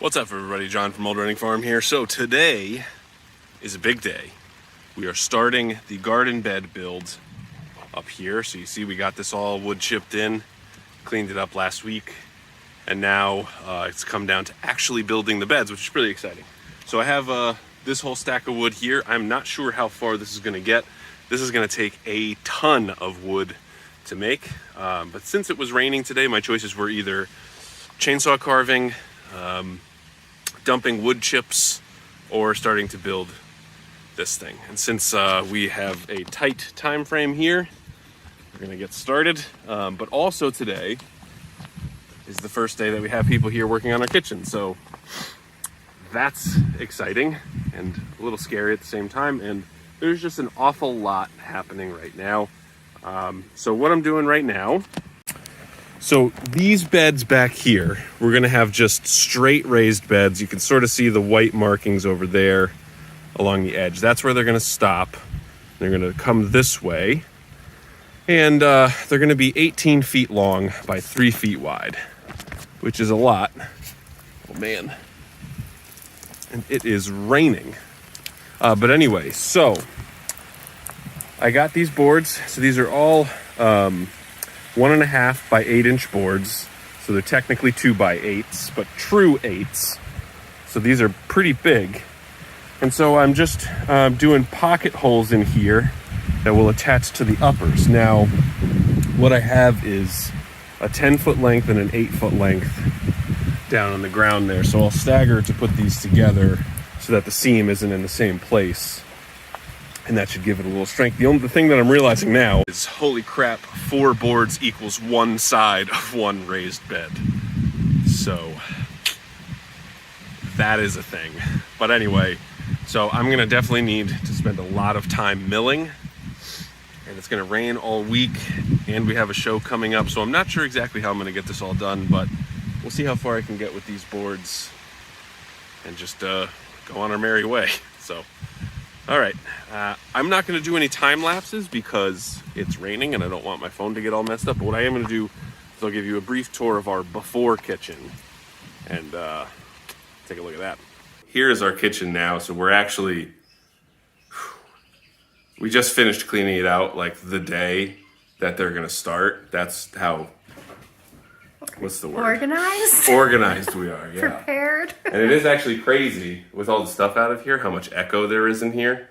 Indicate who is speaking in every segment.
Speaker 1: What's up, everybody? John from Old Running Farm here. So today is a big day. We are starting the garden bed build up here. So you see we got this all wood chipped in, cleaned it up last week, and now it's come down to actually building the beds, which is pretty exciting. So I have this whole stack of wood here. I'm not sure how far this is gonna get. This is gonna take a ton of wood to make, but since it was raining today, my choices were either chainsaw carving, dumping wood chips, or starting to build this thing. And since we have a tight time frame here, we're gonna get started. But also today is the first day that we have people here working on our kitchen. So that's exciting and a little scary at the same time. And there's just an awful lot happening right now. So what I'm doing right now, so these beds back here, we're gonna have just straight raised beds. You can sort of see the white markings over there along the edge. That's where they're gonna stop. They're gonna come this way. And they're gonna be 18 feet long by 3 feet wide, which is a lot. Oh man. And it is raining. But anyway, so I got these boards. So these are all 1.5 by 8-inch boards. So they're technically 2 by 8s, but true 8s. So these are pretty big. And so I'm just doing pocket holes in here that will attach to the uppers. Now, what I have is a 10-foot length and an 8-foot length down on the ground there. So I'll stagger to put these together so that the seam isn't in the same place. And that should give it a little strength. The thing that I'm realizing now is, holy crap, 4 boards equals 1 side of 1 raised bed. So that is a thing. But anyway, so I'm gonna definitely need to spend a lot of time milling, and it's gonna rain all week, and we have a show coming up. So I'm not sure exactly how I'm gonna get this all done, but we'll see how far I can get with these boards and just go on our merry way. So, all right, I'm not gonna do any time lapses because it's raining and I don't want my phone to get all messed up. But what I am gonna do is I'll give you a brief tour of our before kitchen and take a look at that. Here's our kitchen now. So we just finished cleaning it out like the day that they're gonna start. That's how, what's the word?
Speaker 2: Organized?
Speaker 1: Organized we are, yeah.
Speaker 2: Prepared.
Speaker 1: And it is actually crazy with all the stuff out of here, how much echo there is in here.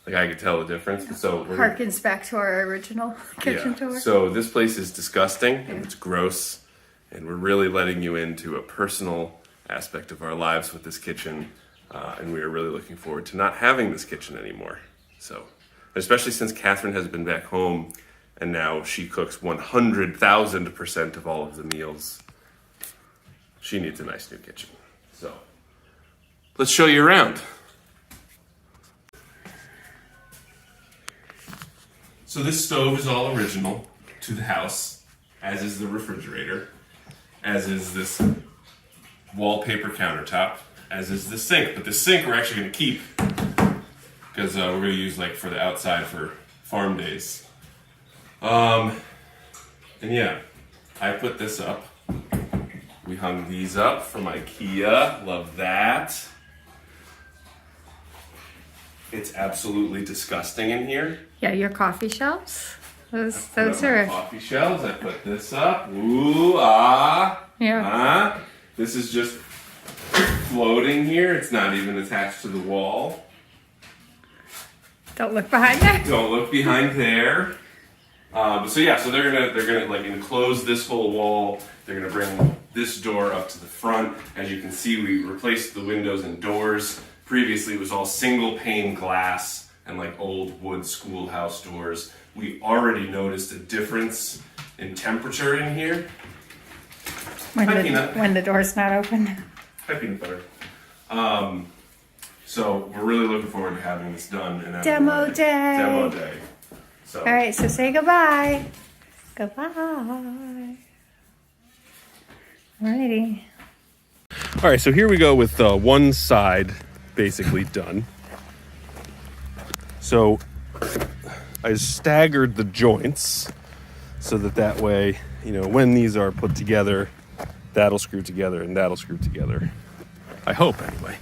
Speaker 1: Like I could tell the difference. So
Speaker 2: Harkens back to our original kitchen tour.
Speaker 1: So this place is disgusting and it's gross, and we're really letting you into a personal aspect of our lives with this kitchen, and we are really looking forward to not having this kitchen anymore. So, especially since Catherine has been back home and now she cooks 100,000% of all of the meals. She needs a nice new kitchen. So let's show you around. So this stove is all original to the house, as is the refrigerator, as is this wallpaper countertop, as is the sink. But the sink we're actually going to keep because we're going to use like for the outside for farm days. And yeah, I put this up. We hung these up from IKEA. Love that. It's absolutely disgusting in here.
Speaker 2: Yeah, your coffee shelves. Those
Speaker 1: Put
Speaker 2: are.
Speaker 1: up my coffee shelves. I put this up. Ooh, ah.
Speaker 2: Yeah.
Speaker 1: Ah. This is just floating here. It's not even attached to the wall.
Speaker 2: Don't look behind there.
Speaker 1: Don't look behind there. So yeah, so they're gonna like enclose this whole wall. They're gonna bring this door up to the front. As you can see, we replaced the windows and doors. Previously, it was all single pane glass and like old wood schoolhouse doors. We already noticed a difference in temperature in here.
Speaker 2: When the door's not open.
Speaker 1: Hi, peanut butter. So we're really looking forward to having this done. And
Speaker 2: Demo day.
Speaker 1: Demo day. So.
Speaker 2: All right, so say goodbye. Goodbye. Alrighty.
Speaker 1: All right, so here we go with one side basically done. So I staggered the joints so that way, you know, when these are put together, that'll screw together and that'll screw together. I hope, anyway.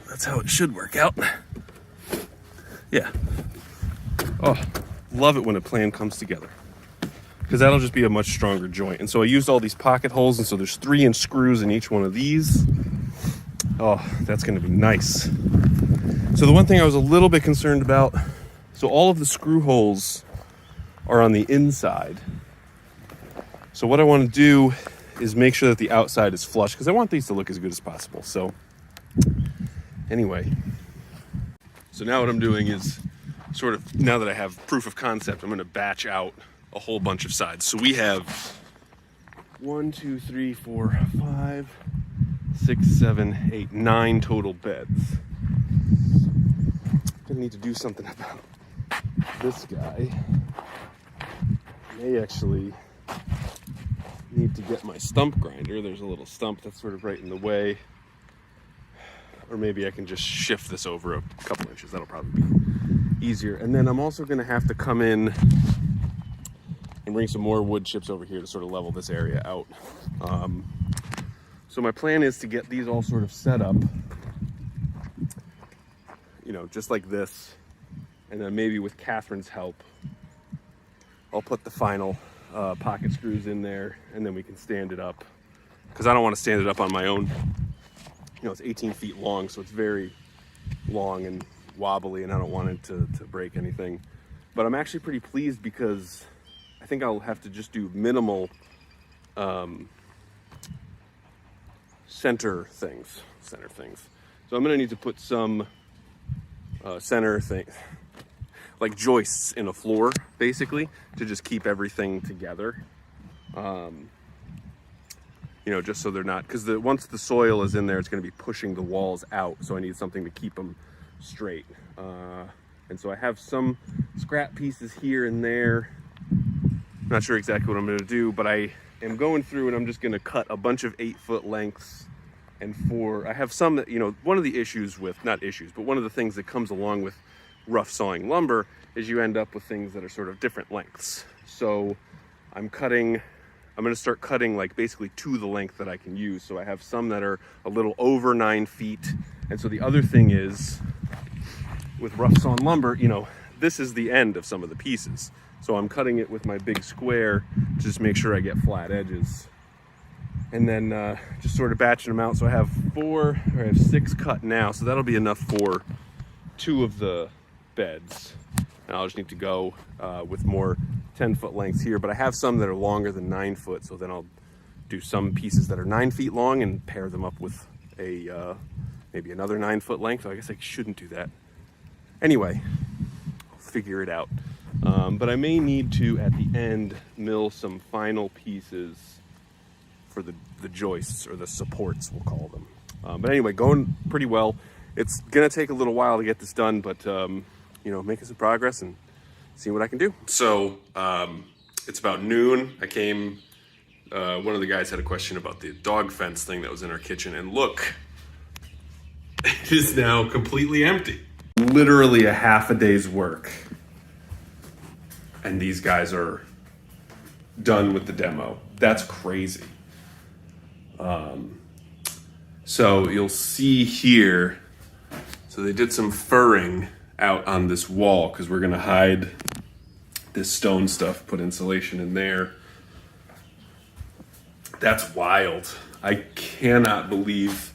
Speaker 1: That's how it should work out. Yeah. Oh, love it when a plan comes together, because that'll just be a much stronger joint. And so I used all these pocket holes, and so there's 3-inch screws in each one of these. Oh, that's going to be nice. So the one thing I was a little bit concerned about, so all of the screw holes are on the inside. So what I want to do is make sure that the outside is flush, because I want these to look as good as possible. So anyway, so now what I'm doing is sort of, now that I have proof of concept, I'm going to batch out a whole bunch of sides. So we have 1, 2, 3, 4, 5, 6, 7, 8, 9 total beds. Gonna need to do something about this guy. May actually need to get my stump grinder. There's a little stump that's sort of right in the way. Or maybe I can just shift this over a couple inches. That'll probably be easier. And then I'm also gonna have to come in and bring some more wood chips over here to sort of level this area out. So my plan is to get these all sort of set up, you know, just like this. And then maybe with Catherine's help, I'll put the final pocket screws in there, and then we can stand it up. Because I don't want to stand it up on my own. You know, it's 18 feet long, so it's very long and wobbly, and I don't want it to break anything. But I'm actually pretty pleased, because I think I'll have to just do minimal center things. So I'm gonna need to put some center things, like joists in a floor, basically, to just keep everything together. You know, just so they're not, because once the soil is in there, it's going to be pushing the walls out. So I need something to keep them straight. And so I have some scrap pieces here and there. Not sure exactly what I'm going to do, but I am going through and I'm just going to cut a bunch of 8-foot lengths. And I have some that, you know, one of the issues with, not issues, but one of the things that comes along with rough sawing lumber is you end up with things that are sort of different lengths. So I'm going to start cutting like basically to the length that I can use. So I have some that are a little over 9 feet. And so the other thing is, with rough sawn lumber, you know, this is the end of some of the pieces. So I'm cutting it with my big square to just make sure I get flat edges. And then just sort of batching them out. So I have 6 cut now. So that'll be enough for 2 of the beds. And I'll just need to go with more 10-foot lengths here. But I have some that are longer than 9 foot. So then I'll do some pieces that are 9 feet long and pair them up with a maybe another 9-foot length. So I guess I shouldn't do that. Anyway, I'll figure it out. But I may need to, at the end, mill some final pieces for the joists, or the supports, we'll call them. But anyway, going pretty well. It's gonna take a little while to get this done, but you know, making some progress and see what I can do. So it's about noon. I came, one of the guys had a question about the dog fence thing that was in our kitchen, and look, it is now completely empty. Literally a half a day's work. And these guys are done with the demo. That's crazy. So you'll see here, so they did some furring out on this wall because we're gonna hide this stone stuff, put insulation in there. That's wild. I cannot believe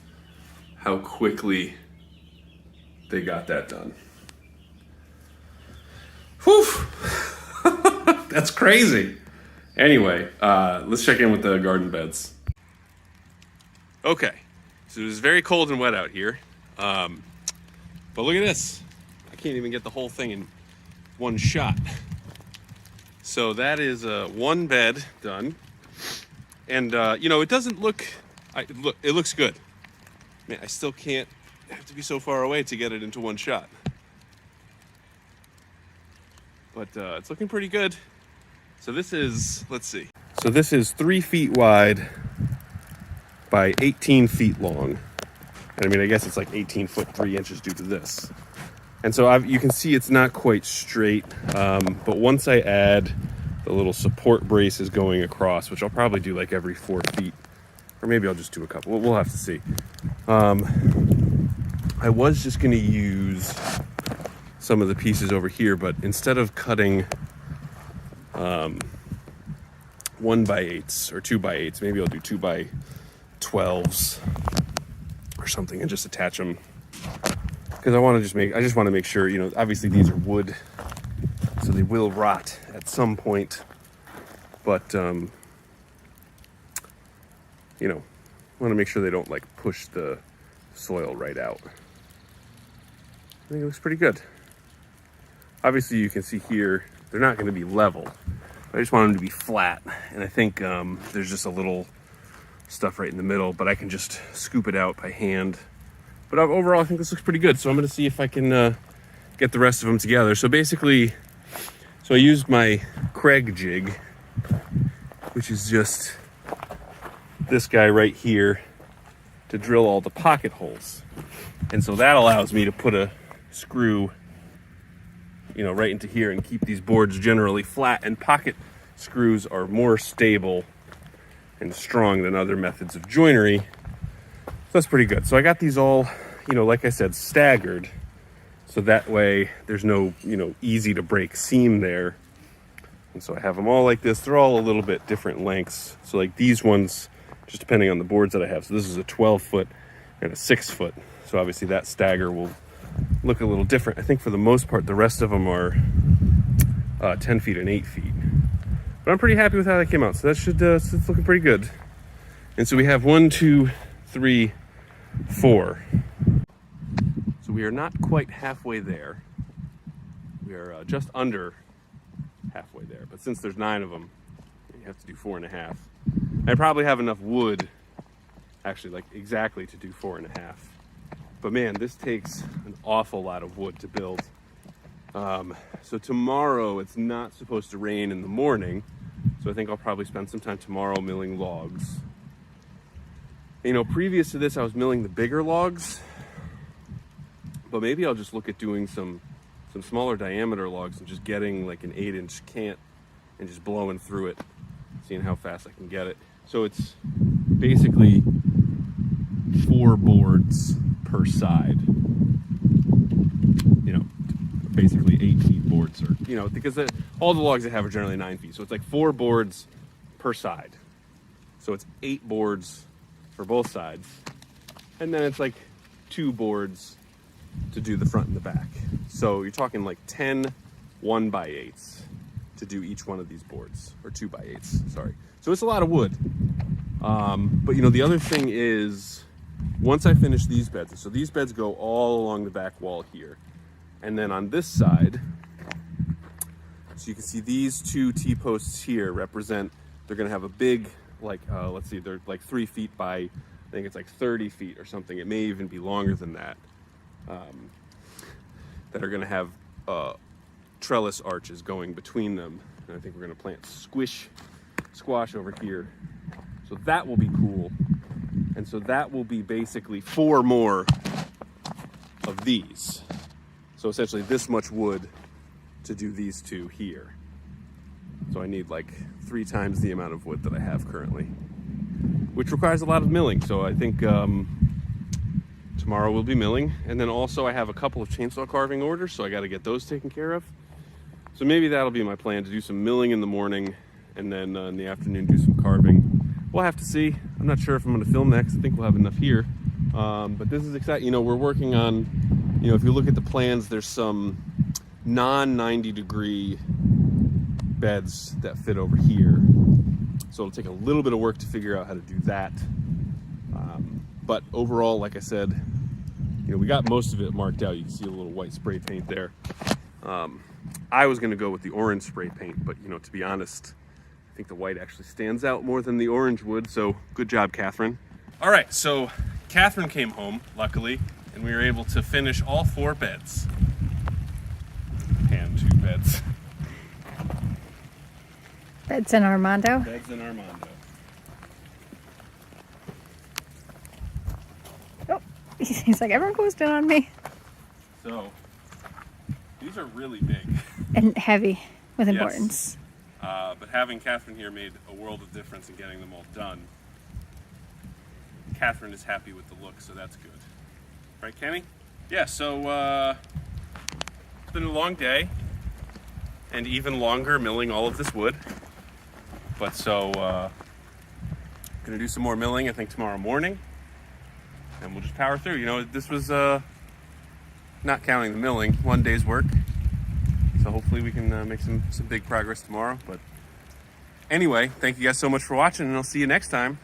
Speaker 1: how quickly they got that done. Whew. That's crazy. Anyway, let's check in with the garden beds. Okay, so it was very cold and wet out here. But look at this. I can't even get the whole thing in one shot. So that is one bed done. And you know, it doesn't look, it looks good. Man, I still can't, I have to be so far away to get it into one shot. But it's looking pretty good. So this is, let's see. So this is 3 feet wide by 18 feet long. And I mean, I guess it's like 18 foot 3 inches due to this. And so you can see it's not quite straight. But once I add the little support braces going across, which I'll probably do like every 4 feet or maybe I'll just do a couple. We'll have to see. I was just going to use some of the pieces over here, but instead of cutting 1x8s or 2x8s, maybe I'll do 2x12s or something and just attach them, because I just want to make sure, obviously these are wood, so they will rot at some point, but want to make sure they don't like push the soil right out. I think it looks pretty good. Obviously you can see here, they're not going to be level. I just want them to be flat. And I think there's just a little stuff right in the middle, but I can just scoop it out by hand. But overall, I think this looks pretty good. So I'm going to see if I can get the rest of them together. So basically, I used my Craig jig, which is just this guy right here, to drill all the pocket holes. And so that allows me to put a screw right into here and keep these boards generally flat. And pocket screws are more stable and strong than other methods of joinery. So that's pretty good. So I got these all, like I said, staggered. So that way there's no, easy to break seam there. And so I have them all like this. They're all a little bit different lengths. So like these ones, just depending on the boards that I have. So this is a 12-foot and a 6-foot. So obviously that stagger will look a little different. I think for the most part, the rest of them are 10 feet and 8 feet. But I'm pretty happy with how that came out. So that should, it's looking pretty good. And so we have 1, 2, 3, 4. So we are not quite halfway there. We are just under halfway there. But since there's 9 of them, you have to do 4.5. I probably have enough wood, actually, like exactly to do 4.5. But man, this takes an awful lot of wood to build. So tomorrow, it's not supposed to rain in the morning. So I think I'll probably spend some time tomorrow milling logs. Previous to this, I was milling the bigger logs. But maybe I'll just look at doing some smaller diameter logs and just getting like an 8-inch cant and just blowing through it, seeing how fast I can get it. So it's basically 4 boards per side. Basically 8 feet boards, or because all the logs I have are generally 9 feet. So it's like 4 boards per side. So it's 8 boards for both sides, and then it's like 2 boards to do the front and the back. So you're talking like 10 1x8s to do each one of these boards, or 2x8s, sorry. So it's a lot of wood. But the other thing is, once I finish these beds, so these beds go all along the back wall here. And then on this side, so you can see these 2 T-posts here represent, they're gonna have a big, let's see, they're like 3 feet by, I think it's like 30 feet or something. It may even be longer than that. That are gonna have trellis arches going between them. And I think we're gonna plant squash over here. So that will be cool. And so that will be basically 4 more of these. So essentially this much wood to do these 2 here. So I need like 3 times the amount of wood that I have currently, which requires a lot of milling. So I think tomorrow we'll be milling. And then also I have a couple of chainsaw carving orders, so I got to get those taken care of. So maybe that'll be my plan, to do some milling in the morning and then in the afternoon do some carving. We'll have to see. I'm not sure if I'm going to film next. I think we'll have enough here. But this is exciting. We're working on, if you look at the plans, there's some non-90 degree beds that fit over here. So it'll take a little bit of work to figure out how to do that. But overall, like I said, we got most of it marked out. You can see a little white spray paint there. I was going to go with the orange spray paint, but to be honest, I think the white actually stands out more than the orange would. So good job, Catherine. All right, so Catherine came home, luckily, and we were able to finish all 4 beds. And 2 beds.
Speaker 2: Beds in Armando.
Speaker 1: Beds in Armando.
Speaker 2: Oh, he's like, everyone goes down on me.
Speaker 1: So these are really big.
Speaker 2: And heavy with
Speaker 1: Yes.
Speaker 2: importance.
Speaker 1: But having Catherine here made a world of difference in getting them all done. Catherine is happy with the look, so that's good. Right, Kenny? Yeah, so it's been a long day, and even longer milling all of this wood. But so, gonna do some more milling, I think, tomorrow morning, and we'll just power through. You know, this was, not counting the milling, one day's work. So hopefully we can make some big progress tomorrow. But anyway, thank you guys so much for watching, and I'll see you next time.